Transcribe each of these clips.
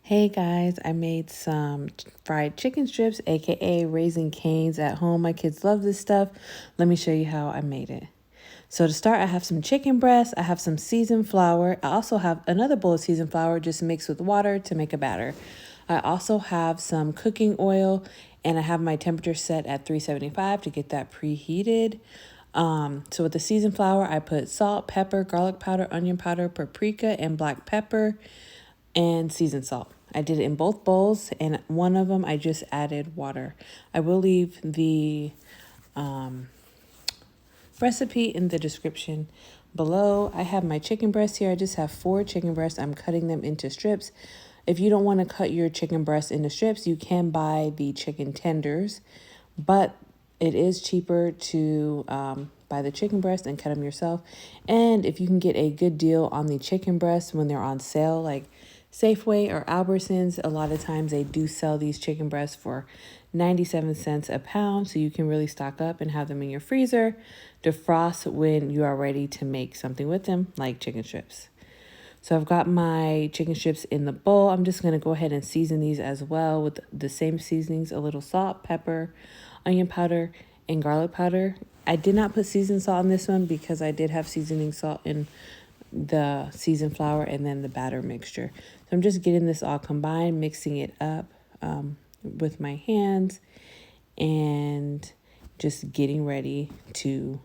Hey guys, I made some fried chicken strips, aka Raising Cane's at home. My kids love this stuff. Let me show you how I made it. So to start, I have some chicken breast, I have some seasoned flour. I also have another bowl of seasoned flour just mixed with water to make a batter. I also have some cooking oil and I have my temperature set at 375 to get that preheated. So with the seasoned flour, I put salt, pepper, garlic powder, onion powder, paprika, and black pepper and seasoned salt. I did it in both bowls, and one of them I just added water. I will leave the recipe in the description below. I have my chicken breast here. I just have 4 chicken breasts. I'm cutting them into strips. If you don't want to cut your chicken breast into strips, you can buy the chicken tenders, but it is cheaper to buy the chicken breast and cut them yourself. And if you can get a good deal on the chicken breast when they're on sale, like Safeway or Albertsons, a lot of times they do sell these chicken breasts for 97 cents a pound, so you can really stock up and have them in your freezer, defrost when you are ready to make something with them, like chicken strips. So I've got my chicken strips in the bowl. I'm just going to go ahead and season these as well with the same seasonings, a little salt, pepper, onion powder, and garlic powder. I did not put seasoned salt on this one because I did have seasoning salt in the seasoned flour and then the batter mixture. So I'm just getting this all combined, mixing it up with my hands and just getting ready to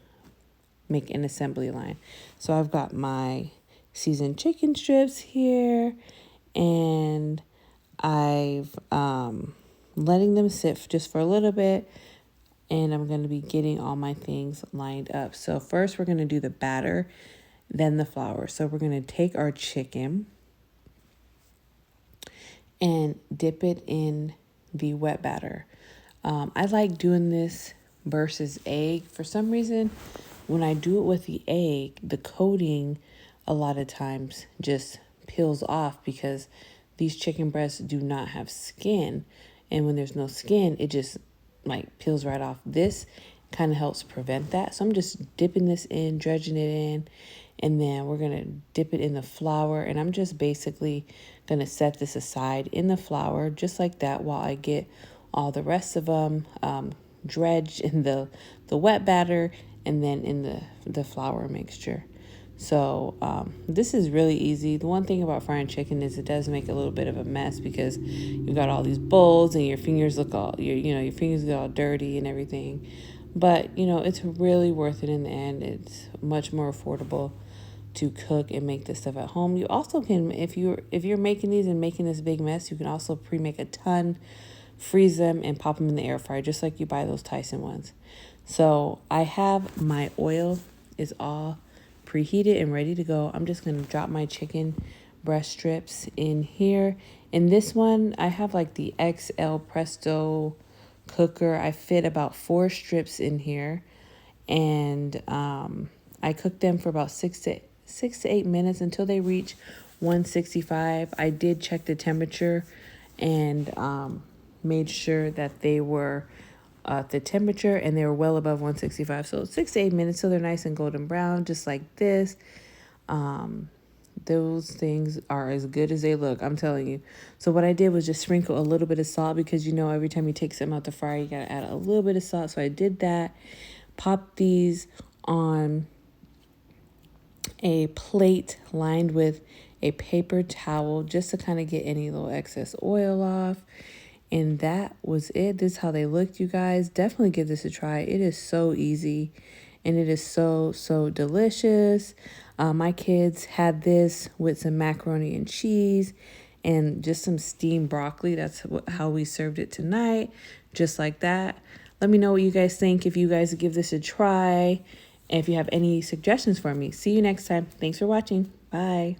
make an assembly line. So I've got my seasoned chicken strips here and I've letting them sit just for a little bit, and I'm going to be getting all my things lined up. So first we're going to do the batter, then the flour. So we're going to take our chicken and dip it in the wet batter. I like doing this versus egg. For some reason, when I do it with the egg, the coating a lot of times just peels off because these chicken breasts do not have skin. And when there's no skin, it just like peels right off. This kind of helps prevent that. So I'm just dipping this in, dredging it in, and then we're going to dip it in the flour. And I'm just basically going to set this aside in the flour just like that while I get all the rest of them dredged in the wet batter and then in the flour mixture. So this is really easy. The one thing about frying chicken is it does make a little bit of a mess because you've got all these bowls and your fingers look all your fingers get all dirty and everything. But it's really worth it in the end. It's much more affordable to cook and make this stuff at home. You also can, if you're making these and making this big mess, you can also pre-make a ton, freeze them, and pop them in the air fryer just like you buy those Tyson ones. So I have my oil is all preheated and ready to go. I'm just going to drop my chicken breast strips in here. In this one, I have like the XL Presto cooker. I fit about 4 strips in here, and I cook them for about 6 to 8 minutes until they reach 165. I did check the temperature and made sure that they were the temperature and they were well above 165. So 6 to 8 minutes till they're nice and golden brown, just like this. Those things are as good as they look, I'm telling you. So what I did was just sprinkle a little bit of salt because every time you take something out the fryer, you gotta add a little bit of salt. So I did that. Pop these on a plate lined with a paper towel just to kind of get any little excess oil off. And that was it. This is how they looked, you guys. Definitely give this a try. It is so easy and it is so, so delicious. My kids had this with some macaroni and cheese and just some steamed broccoli. That's how we served it tonight, just like that. Let me know what you guys think if you guys give this a try. And if you have any suggestions for me. See you next time. Thanks for watching. Bye.